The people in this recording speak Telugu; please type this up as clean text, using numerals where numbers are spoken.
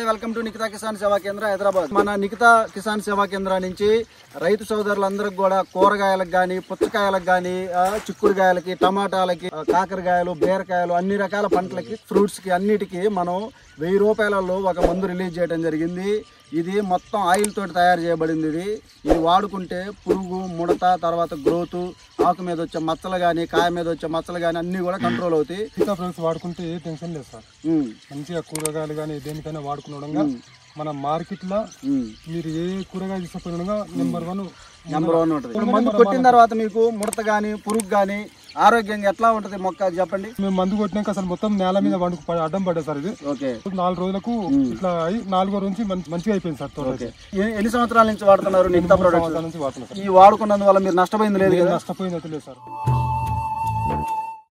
వెల్కమ్ టు నిఖితా కిసాన్ సేవా కేంద్ర హైదరాబాద్. మన నిఖితా కిసాన్ సేవా కేంద్రం నుంచి రైతు సోదరులందరికి కూడా కూరగాయలకు గానీ, పుచ్చకాయలకు గానీ, చిక్కుడుకాయలకి, టమాటాలకి, కాకరకాయలు, బీరకాయలు, అన్ని రకాల పంటలకి, ఫ్రూట్స్ కి అన్నిటికీ మనం 1000 రూపాయలలో ఒక మందు రిలీజ్ చేయడం జరిగింది. ఇది మొత్తం ఆయిల్ తోటి తయారు చేయబడింది. ఇది వాడుకుంటే పురుగు, ముడత, తర్వాత గ్రోత్, ఆకు మీద వచ్చే మచ్చలు గానీ, కాయ మీద వచ్చే మచ్చలు గానీ అన్ని కూడా కంట్రోల్ అవుతాయి. వాడుకుంటే ఏ టెన్షన్ లేదు సార్. మంచిగా కూరగాయలు కానీ దేనికైనా వాడుకునడంగా మన మార్కెట్ లో మీరు ఏ కూరగాయలు తీసుకుపోయినా నెంబర్ వన్ ఉంటుంది. మందు కొట్టిన తర్వాత మీకు ముడత గానీ, పురుగు గానీ ఆరోగ్యంగా ఎట్లా ఉంటది మొక్క చెప్పండి. మేము మందు కొట్టినాక అసలు మొత్తం నేల మీద అడ్డం పడ్డా సార్. ఇది 4 రోజులకు ఇట్లా 4వ రోజు మంచిగా అయిపోయింది సార్. ఎన్ని సంవత్సరాల నుంచి వాడుతున్నారు నిఖితా ప్రొడక్ట్స్? నుంచి వాడుతున్నారు. ఈ వాడుకున్నందువల్ల మీరు నష్టపోయింది లేదు? నష్టపోయింది అయితే లేదు సార్.